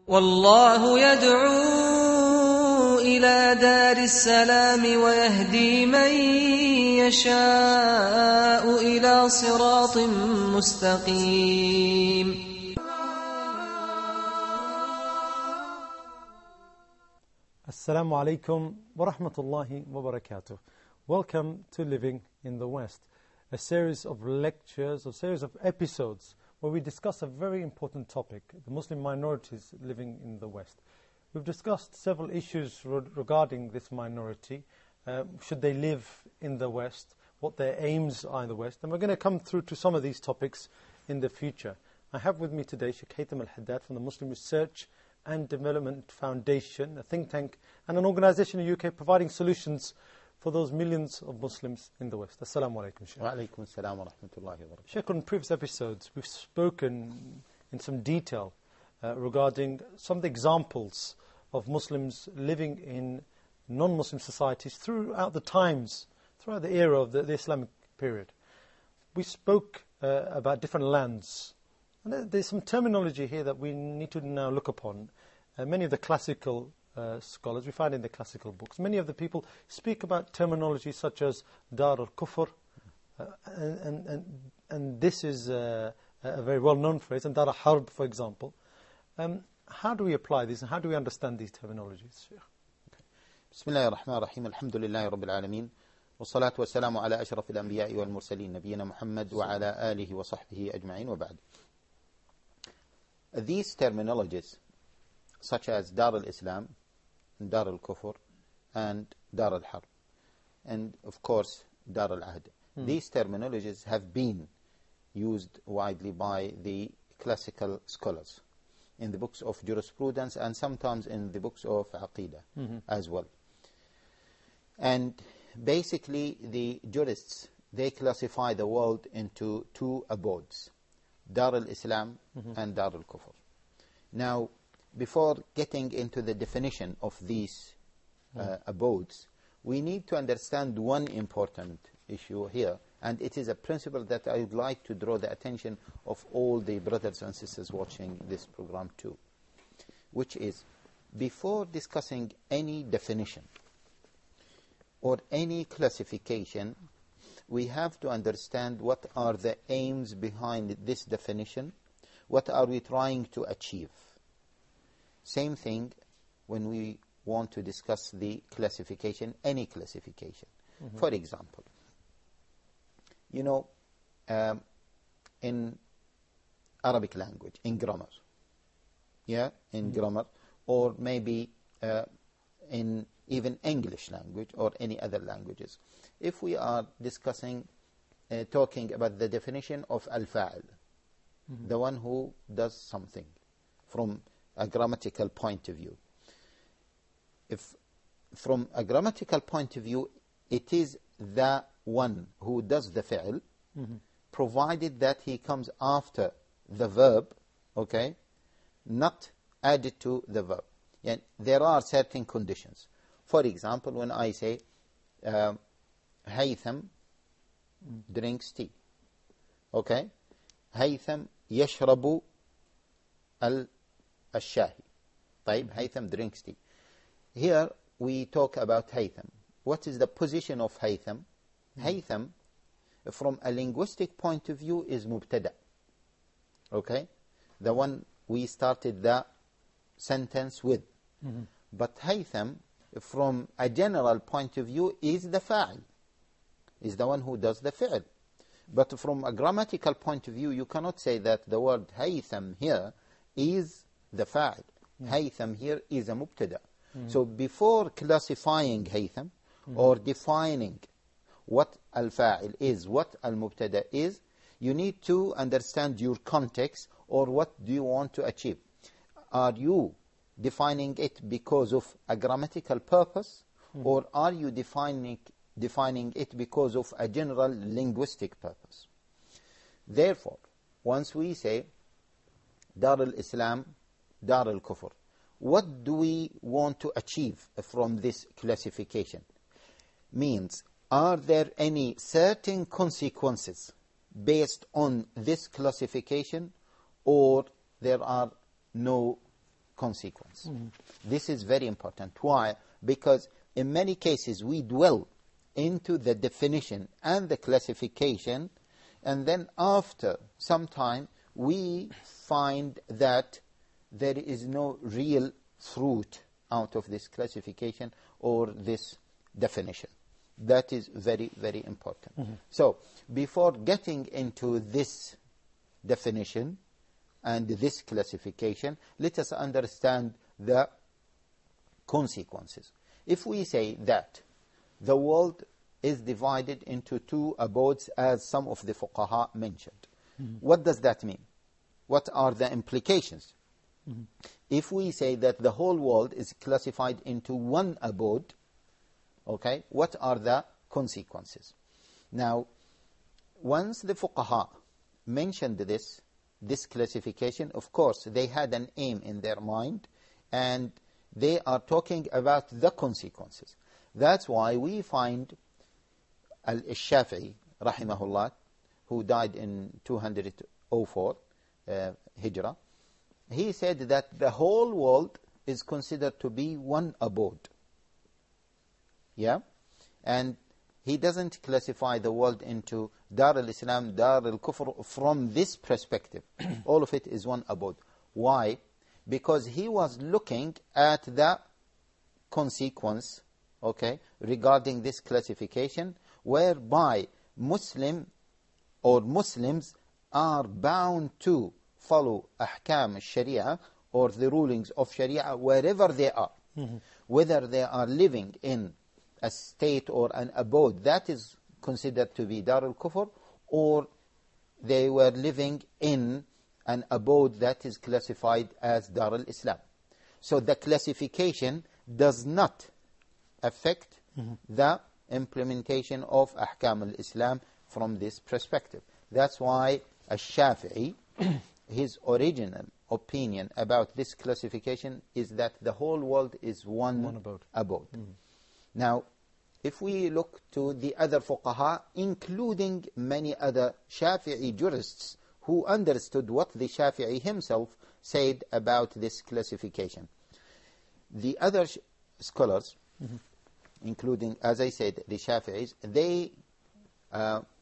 والله يدعو إلى دار السلام ويهدي من يشاء إلى صراط مستقيم. Assalamu alaikum wa rahmatullahi wa barakatuh. Welcome to Living in the West, a series of lectures, a series of episodes where we discuss a very important topic, the Muslim minorities living in the West. We've discussed several issues regarding this minority. Should they live in the West? What their aims are in the West? And we're going to come through to some of these topics in the future. I have with me today Shaikh Haitham Al-Haddad from the Muslim Research and Development Foundation, a think tank and an organisation in the UK providing solutions for those millions of Muslims in the West. Assalamu alaikum, Shaykh. Wa alaikum assalam wa rahmatullahi wa barakatuh. Shaykh, on previous episodes we've spoken in some detail regarding some of the examples of Muslims living in non-Muslim societies throughout the times, throughout the era of the Islamic period. We spoke about different lands. And there's some terminology here that we need to now look upon. Many of the classical scholars, we find in the classical books, many of the people speak about terminology such as Dar al-Kufr, and this is a very well-known phrase, and Dar al-Harb, for example. How do we apply this, and how do we understand these terminologies, Shaykh? Bismillahir Rahmanir Rahim, alhamdulillahi rabbil alameen, wassalatu wassalamu ala ashrafil anbiya'i wal mursaleen, nabiyyina Muhammad wa ala alihi wa sahbihi ajma'in wa ba'd. These terminologies, such as Dar al-Islam, Dar al-Kufr, and Dar al-Harb, and of course Dar al-Ahd, these terminologies have been used widely by the classical scholars in the books of jurisprudence and sometimes in the books of Aqidah as well. And basically the jurists, they classify the world into two abodes, Dar al-Islam and Dar al-Kufr. Now, before getting into the definition of these abodes, we need to understand one important issue here, and it is a principle that I would like to draw the attention of all the brothers and sisters watching this program too, which is, before discussing any definition or any classification, we have to understand what are the aims behind this definition, what are we trying to achieve. Same thing when we want to discuss the classification, any classification. For example, you know, in Arabic language, in grammar, grammar, or maybe in even English language or any other languages, if we are discussing, talking about the definition of al-fa'il, the one who does something from a grammatical point of view. If from a grammatical point of view, it is the one who does the fi'l, provided that he comes after the verb, okay, not added to the verb. And there are certain conditions. For example, when I say Haitham drinks tea, okay, Haitham yashrabu al-shahi. طيب, Haitham drinks tea. Here we talk about Haitham. What is the position of Haitham? Haitham, from a linguistic point of view, is mubtada. Okay? The one we started the sentence with. But Haitham, from a general point of view, is the fa'il, is the one who does the fi'l. But from a grammatical point of view, you cannot say that the word Haitham here is the fa'il. Haitham here is a mubtada. So before classifying Haitham or defining what al-fa'il is, what al-mubtada is, you need to understand your context, or what do you want to achieve. Are you defining it because of a grammatical purpose, or are you defining it because of a general linguistic purpose? Therefore, once we say Dar al-Islam, Dar al-Kufr, what do we want to achieve from this classification? Means, are there any certain consequences based on this classification, or there are no consequence. This is very important. Why? Because in many cases we dwell into the definition and the classification, and then after some time we find that there is no real fruit out of this classification or this definition. That is very, very important. So, before getting into this definition and this classification, let us understand the consequences. If we say that the world is divided into two abodes, as some of the fuqaha mentioned, what does that mean? What are the implications? If we say that the whole world is classified into one abode, okay, what are the consequences? Now, once the fuqaha mentioned this classification, of course, they had an aim in their mind, and they are talking about the consequences. That's why we find Al-Shafi'i, rahimahullah, who died in 204 Hijrah, he said that the whole world is considered to be one abode. Yeah? And he doesn't classify the world into Dar al-Islam, Dar al-Kufr from this perspective. All of it is one abode. Why? Because he was looking at the consequence, okay, regarding this classification, whereby Muslims are bound to follow ahkam al-Sharia or the rulings of Sharia wherever they are. Whether they are living in a state or an abode that is considered to be Dar al-Kufr, or they were living in an abode that is classified as Dar al-Islam. So the classification does not affect the implementation of ahkam al-Islam from this perspective. That's why Al-Shafi'i, his original opinion about this classification is that the whole world is one abode. Now, if we look to the other fuqaha, including many other Shafi'i jurists who understood what the Shafi'i himself said about this classification, the other scholars, including, as I said, the Shafi'is, they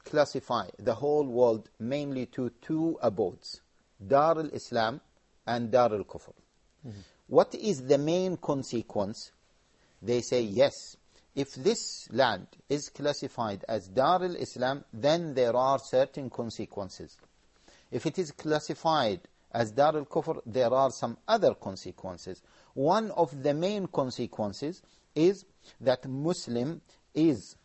classify the whole world mainly to two abodes, Dar al-Islam and Dar al-Kufr. What is the main consequence? They say, yes, if this land is classified as Dar al-Islam, then there are certain consequences. If it is classified as Dar al-Kufr, there are some other consequences. One of the main consequences is that Muslim is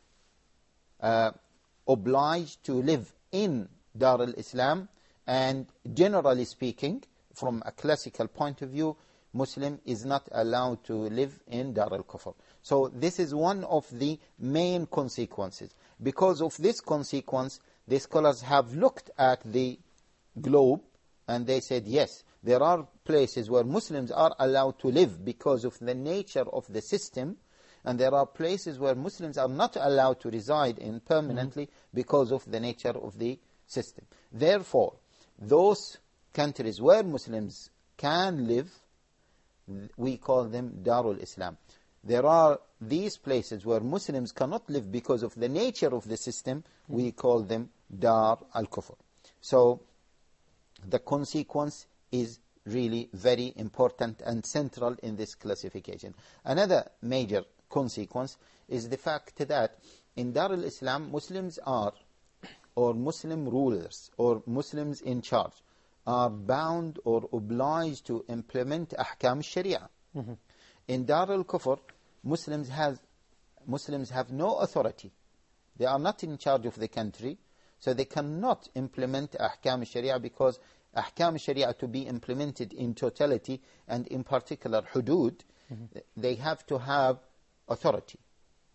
obliged to live in Dar al-Islam, and generally speaking, from a classical point of view, Muslim is not allowed to live in Dar al-Kufr. So this is one of the main consequences. Because of this consequence, the scholars have looked at the globe and they said, yes, there are places where Muslims are allowed to live because of the nature of the system, and there are places where Muslims are not allowed to reside in permanently because of the nature of the system. Therefore, those countries where Muslims can live, we call them Darul Islam. There are these places where Muslims cannot live because of the nature of the system, we call them Dar al-Kufr. So the consequence is really very important and central in this classification. Another major consequence is the fact that in Dar al-Islam, Muslims are, or Muslim rulers, or Muslims in charge, are bound or obliged to implement ahkam sharia. In Dar al-Kufr, Muslims have no authority. They are not in charge of the country, so they cannot implement ahkam sharia, because ahkam sharia, to be implemented in totality and in particular hudud, they have to have authority.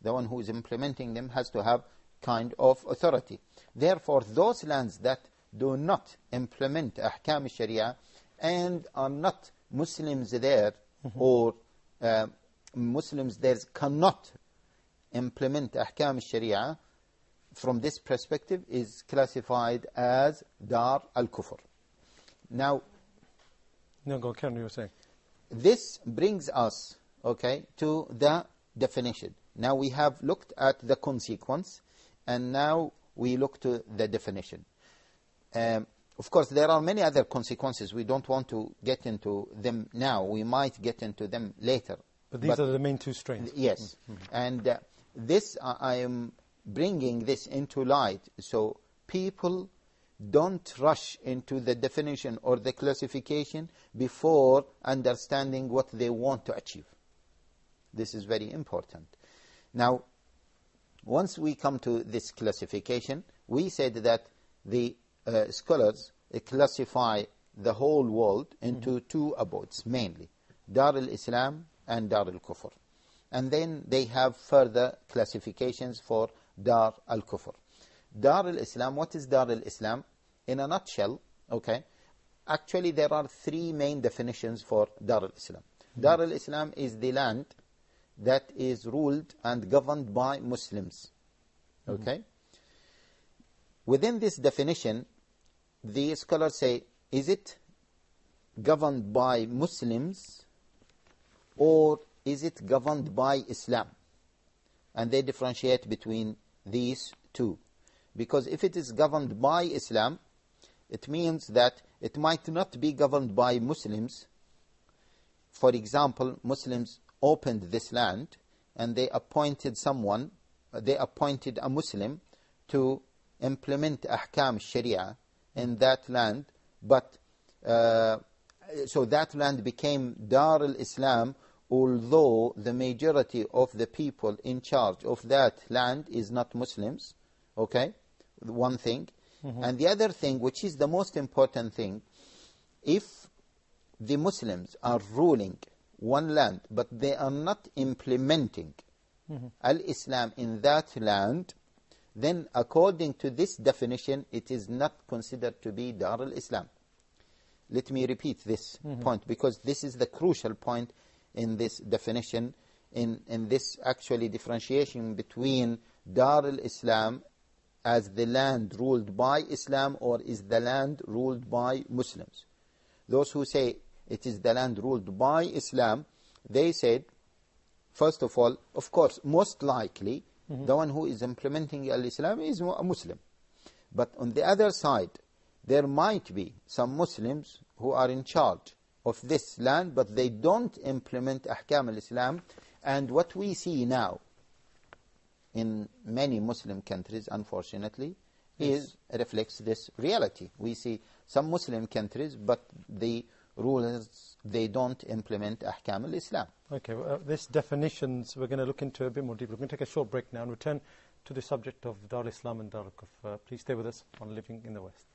The one who is implementing them has to have kind of authority. Therefore, those lands that do not implement ahkam sharia and are not Muslims there, or Muslims there cannot implement ahkam sharia, from this perspective is classified as Dar al-Kufr. Now, no, go, Karen, you were saying. this brings us, okay, to the definition. Now we have looked at the consequence, and now we look to the definition. Of course, there are many other consequences. We don't want to get into them now. We might get into them later. But these are the main two strains. Yes. And this, I am bringing this into light so people don't rush into the definition or the classification before understanding what they want to achieve. This is very important. Now, once we come to this classification, we said that the scholars classify the whole world into two abodes, mainly Dar al-Islam and Dar al-Kufr. And then they have further classifications for Dar al-Kufr. Dar al-Islam, what is Dar al-Islam? In a nutshell, okay, actually there are three main definitions for Dar al-Islam. Dar al-Islam is the land that is ruled and governed by Muslims. Okay? Within this definition, the scholars say, is it governed by Muslims or is it governed by Islam? And they differentiate between these two. Because if it is governed by Islam, it means that it might not be governed by Muslims. For example, Muslims opened this land and they appointed someone, they appointed a Muslim to implement ahkam sharia in that land, but so that land became Dar al-Islam, although the majority of the people in charge of that land is not Muslims. Okay, one thing. And the other thing, which is the most important thing, if the Muslims are ruling one land, but they are not implementing al-Islam in that land, then according to this definition, it is not considered to be Dar al-Islam. Let me repeat this point, because this is the crucial point in this definition, in this actually differentiation between Dar al-Islam as the land ruled by Islam or is the land ruled by Muslims. Those who say it is the land ruled by Islam, they said, first of all, of course, most likely, the one who is implementing al-Islam is a Muslim. But on the other side, there might be some Muslims who are in charge of this land, but they don't implement ahkam al-Islam. And what we see now in many Muslim countries, unfortunately, reflects this reality. We see some Muslim countries, but the rulers, they don't implement ahkam al-Islam. Okay, well, this definitions we're going to look into a bit more deeply. We're going to take a short break now and return to the subject of Dar al-Islam and Dar al-Kufr. Please stay with us on Living in the West.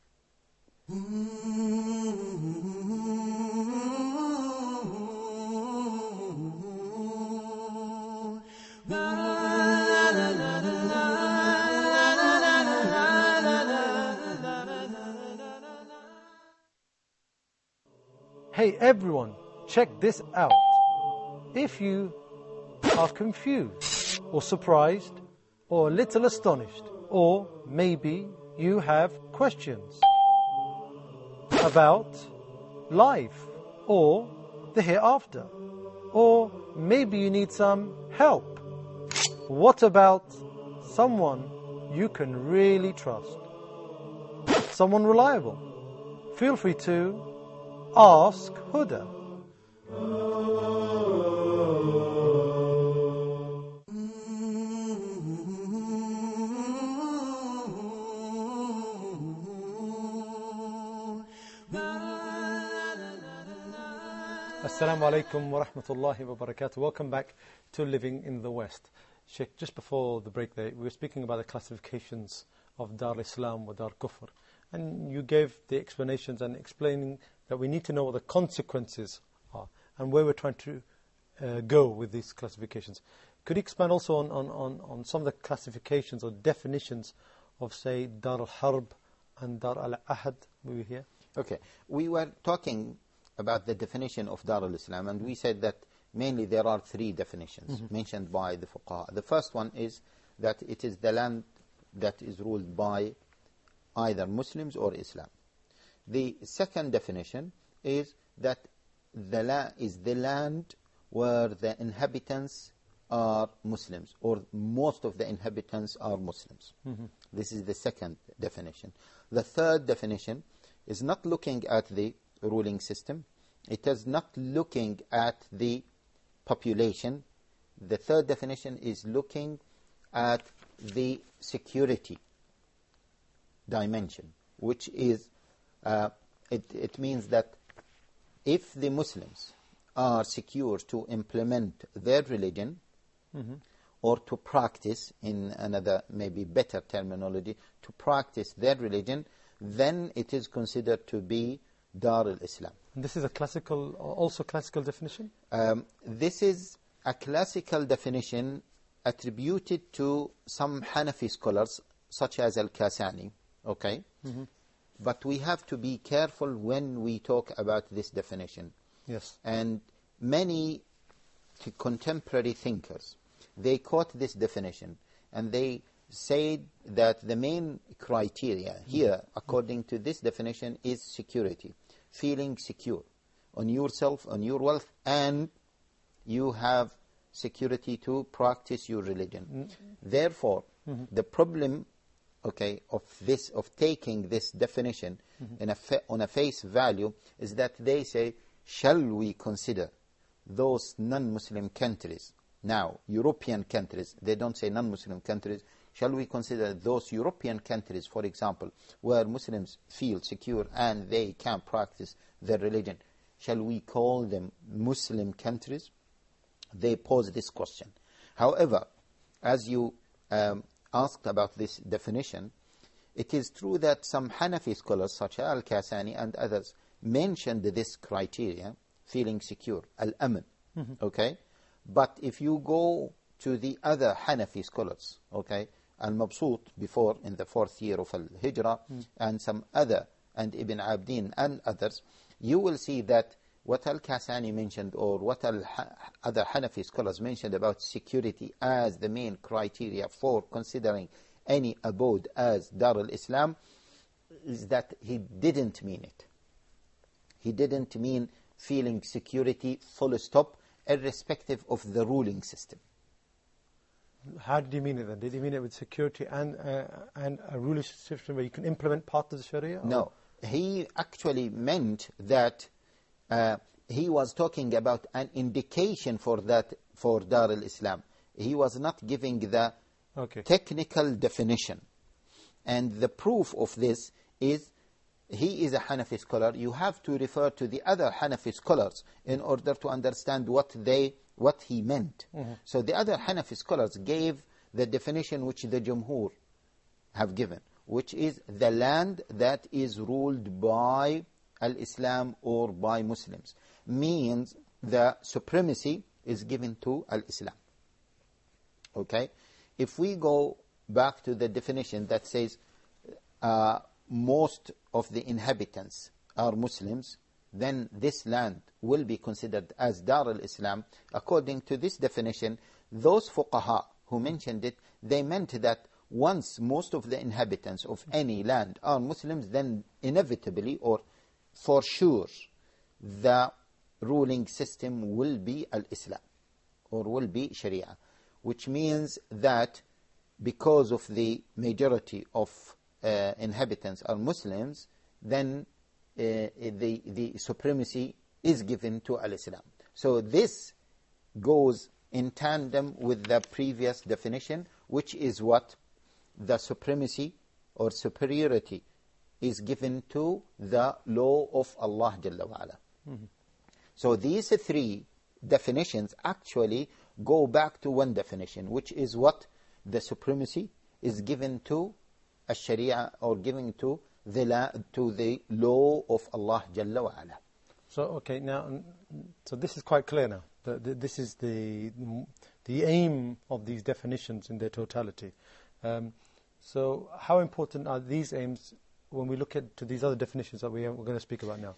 Hey everyone, check this out. If you are confused or surprised or a little astonished, or maybe you have questions about life or the hereafter, or maybe you need some help, what about someone you can really trust? Someone reliable? Feel free to ask Huda. Assalamu alaikum wa rahmatullahi wa barakatuh. Welcome back to Living in the West. Shaikh, just before the break there, we were speaking about the classifications of Dar al-Islam or Dar al-Kufr. And you gave the explanations and explaining that we need to know what the consequences are and where we're trying to go with these classifications. Could you expand also on some of the classifications or definitions of, say, Dar al-Harb and Dar al-Ahad? Were we here? Okay. We were talking about the definition of Dar al-Islam, and we said that mainly there are three definitions mentioned by the fuqaha. The first one is that it is the land that is ruled by either Muslims or Islam. The second definition is that the land where the inhabitants are Muslims, or most of the inhabitants are Muslims. This is the second definition. The third definition is not looking at the ruling system. It is not looking at the population. The third definition is looking at the security dimension, which is, it means that if the Muslims are secure to implement their religion, or to practice, in another maybe better terminology, to practice their religion, then it is considered to be Dar al-Islam. This is a classical, also classical definition? This is a classical definition attributed to some Hanafi scholars, such as Al-Kasani, okay? But we have to be careful when we talk about this definition. Yes. And many contemporary thinkers, they quote this definition, and they say that the main criteria here, according to this definition, is security, feeling secure on yourself, on your wealth, and you have security to practice your religion. Therefore, the problem, okay, of taking this definition on a face value is that they say, shall we consider those non-Muslim countries, now European countries, they don't say non-Muslim countries, shall we consider those European countries, for example, where Muslims feel secure and they can practice their religion, shall we call them Muslim countries? They pose this question. However, as you asked about this definition, it is true that some Hanafi scholars, such as Al-Kasani and others, mentioned this criteria, feeling secure, al-aman, okay? But if you go to the other Hanafi scholars, okay, Al-Mabsut, before in the 4th year of Al-Hijrah, and some other, and Ibn Abdin and others, you will see that what Al-Kasani mentioned, or what other Hanafi scholars mentioned about security as the main criteria for considering any abode as Dar al-Islam, is that he didn't mean it. He didn't mean feeling security full stop, irrespective of the ruling system. How did he mean it then? Did he mean it with security and a ruling system where you can implement part of the Sharia? No, he actually meant that he was talking about an indication for that, for Dar al-Islam. He was not giving the technical definition. And the proof of this is, he is a Hanafi scholar. You have to refer to the other Hanafi scholars in order to understand what he meant. So the other Hanafi scholars gave the definition which the Jumhur have given, which is the land that is ruled by al-Islam or by Muslims. Means the supremacy is given to al-Islam. Okay? If we go back to the definition that says most of the inhabitants are Muslims, then this land will be considered as Dar al-Islam. According to this definition, those fuqaha who mentioned it, they meant that once most of the inhabitants of any land are Muslims, then inevitably or for sure the ruling system will be al-Islam or will be Sharia, which means that because of the majority of inhabitants are Muslims, then the supremacy is given to al-Islam. So this goes in tandem with the previous definition, which is what? The supremacy or superiority is given to the law of Allah Jalla wa'ala. So these three definitions actually go back to one definition, which is what? The supremacy is given to al-Sharia, or given to the law of Allah Jalla wa'ala. So, okay, now, so this is quite clear now. This is the aim of these definitions in their totality. So how important are these aims when we look at to these other definitions that we're going to speak about now?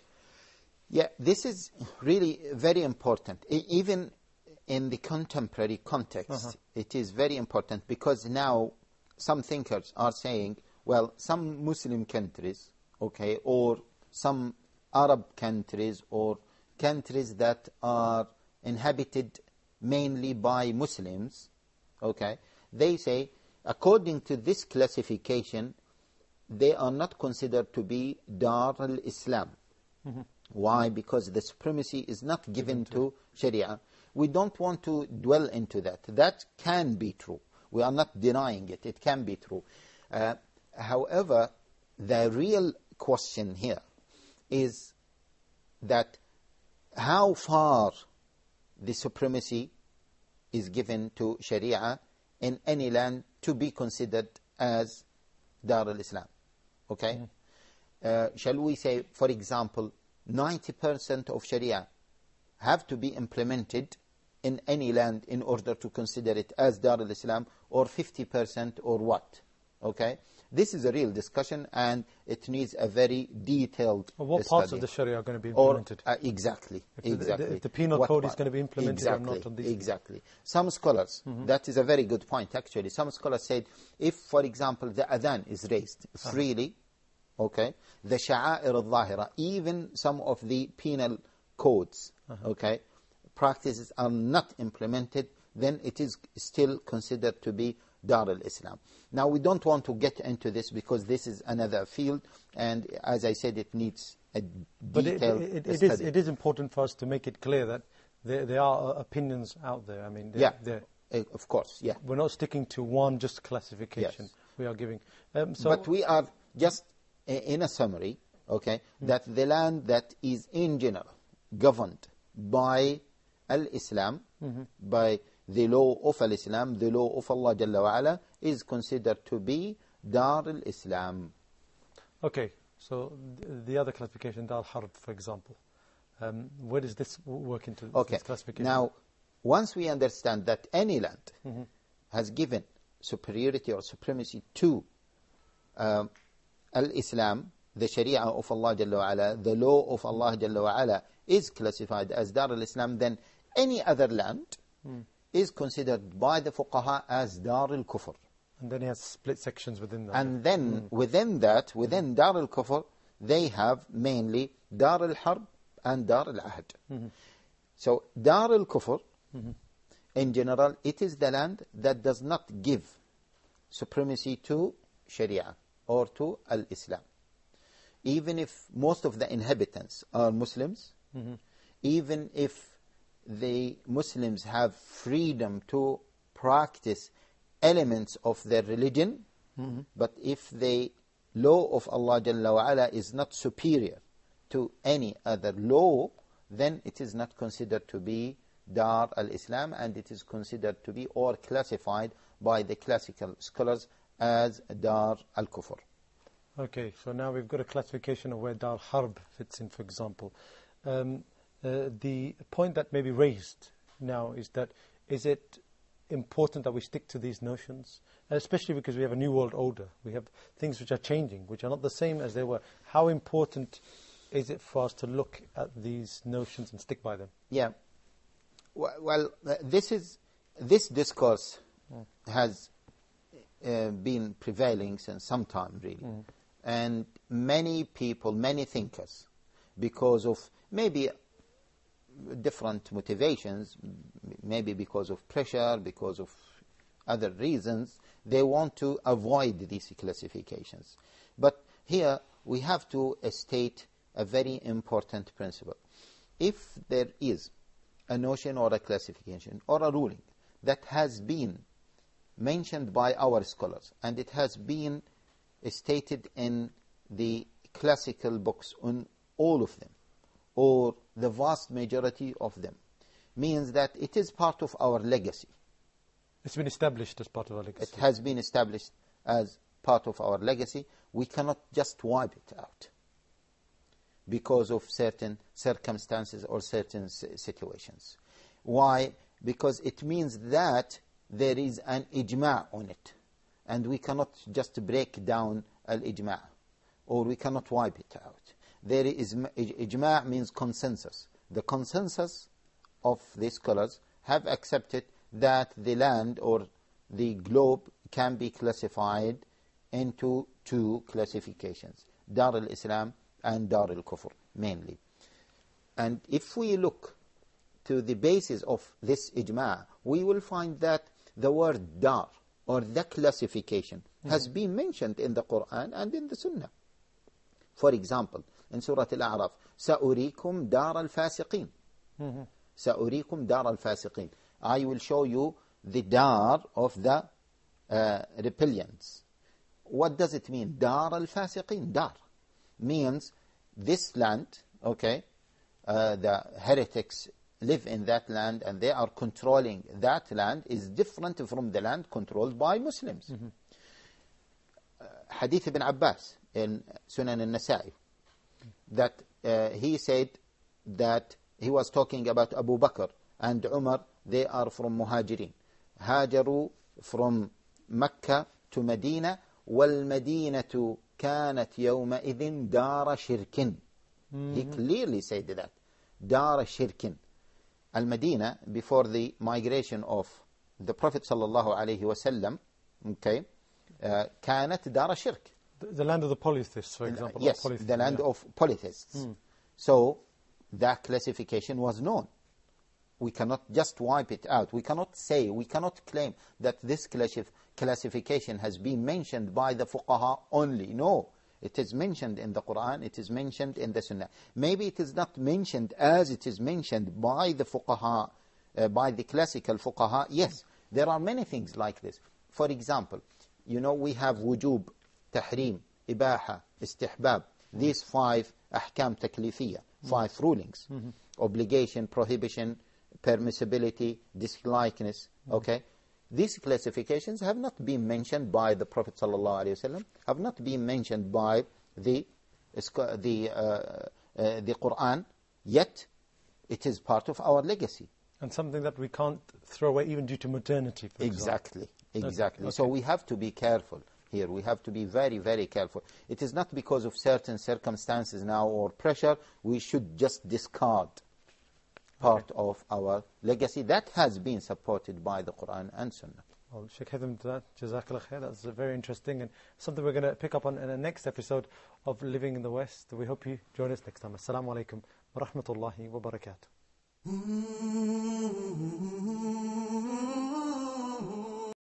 Yeah, this is really very important. Even in the contemporary context, it is very important, because now some thinkers are saying, well, some Muslim countries, okay, or some Arab countries, or countries that are inhabited mainly by Muslims, okay, they say, according to this classification, they are not considered to be Dar al-Islam. Why? Because the supremacy is not given to Sharia. We don't want to dwell into that. That can be true. We are not denying it. It can be true. However, the real question here is that how far the supremacy is given to Sharia in any land to be considered as Dar al-Islam. Okay? Shall we say, for example, 90% of Sharia have to be implemented in any land in order to consider it as Dar al-Islam, or 50%, or what? Okay? This is a real discussion, and it needs a very detailed study. What parts of the Sharia are going to be implemented? Exactly. If the penal code is going to be implemented or not on these? Exactly. Some scholars, that is a very good point actually, some scholars said, if, for example, the adhan is raised freely, okay, the sha'a'ir al-zahira, even some of the penal codes, okay, practices are not implemented, then it is still considered to be Dar al-Islam. Now, we don't want to get into this because this is another field, and as I said, it needs a detailed study. It is important for us to make it clear that there are opinions out there. I mean, of course, yeah. We're not sticking to one just classification. Yes. We are giving. But we are just, in a summary, okay, that the land that is in general governed by al-Islam, by the law of al-Islam, the law of Allah Jalla wa Ala, is considered to be Dar al-Islam. Okay, so the other classification, Dar al-Harb, for example, where does this work into this classification? Now, once we understand that any land has given superiority or supremacy to al-Islam, the Sharia of Allah Jalla wa Ala, the law of Allah Jalla wa Ala, is classified as Dar al-Islam, then any other land is considered by the fuqaha as Dar al-Kufr. And then he has split sections within that. And then within that, within Dar al-Kufr, they have mainly Dar al-Harb and Dar al-Ahd. So Dar al-Kufr, in general, it is the land that does not give supremacy to Sharia or to al-Islam. Even if most of the inhabitants are Muslims, even if the Muslims have freedom to practice elements of their religion, but if the law of Allah Jalla wa Ala is not superior to any other law, then it is not considered to be Dar al-Islam, and it is considered to be, or classified by the classical scholars, as Dar al-Kufr. Okay, so now we've got a classification of where Dar al-Harb fits in, for example. The point that may be raised now is that, is it important that we stick to these notions? Especially because we have a new world order. We have things which are changing, which are not the same as they were. How important is it for us to look at these notions and stick by them? Yeah. Well, this discourse has been prevailing since some time, really. And many people, many thinkers, because of maybe different motivations, maybe because of pressure, because of other reasons, they want to avoid these classifications. But here we have to state a very important principle. If there is a notion or a classification or a ruling that has been mentioned by our scholars, and it has been stated in the classical books, on all of them, or the vast majority of them, means that it is part of our legacy. It's been established as part of our legacy. It has been established as part of our legacy. We cannot just wipe it out because of certain circumstances or certain situations. Why? Because it means that there is an ijma' on it, and we cannot just break down al-ijma', or we cannot wipe it out. There is ijma' means consensus. The consensus of the scholars have accepted that the land or the globe can be classified into two classifications, Dar al-Islam and Dar al-Kufr, mainly. And if we look to the basis of this ijma', we will find that the word dar, or the classification, has been mentioned in the Quran and in the Sunnah. For example, in Surah Al-A'raf, سَأُرِيكُمْ دَارَ الْفَاسِقِينَ سَأُرِيكُمْ دَارَ الْفَاسِقِينَ, I will show you the dar of the rebellions. What does it mean? Dar al-fasiqin. Dar means this land, okay, the heretics live in that land and they are controlling that land, is different from the land controlled by Muslims. Hadith ibn Abbas in Sunan al-Nasa'i, that he said that he was talking about Abu Bakr and Umar. They are from Muhajirin. Hajaru from Mecca to Medina, وَالْمَدِينَةُ كَانَتْ يَوْمَئِذٍ دَارَ شِرْكٍ. He clearly said that. دَارَ شِرْكٍ. Al-Medina, before the migration of the Prophet sallallahu alaihi wasallam, okay, كانت دار شرك. The land of the polytheists, for example. Yes, the land of polytheists. So that classification was known. We cannot just wipe it out. We cannot say, we cannot claim that this classification has been mentioned by the fuqaha only. No, it is mentioned in the Quran, it is mentioned in the Sunnah. Maybe it is not mentioned as it is mentioned by the fuqaha, by the classical fuqaha. Yes, there are many things like this. For example, you know, we have wujub, tahrim, ibaha, istihbab. These 5 ahkam taklifiyya, 5 rulings. Obligation, prohibition, permissibility, dislikeness, okay? These classifications have not been mentioned by the Prophet ﷺ, have not been mentioned by the Quran, yet it is part of our legacy. And something that we can't throw away even due to modernity, for example. Exactly. Okay. So we have to be careful here. We have to be very, very careful. It is not because of certain circumstances now or pressure, we should just discard part of our legacy that has been supported by the Quran and Sunnah. Well, Shaykh Haitham, Jazakallah khair. That's very interesting and something we're going to pick up on in the next episode of Living in the West. We hope you join us next time. Assalamu alaikum wa rahmatullahi wa barakatuh.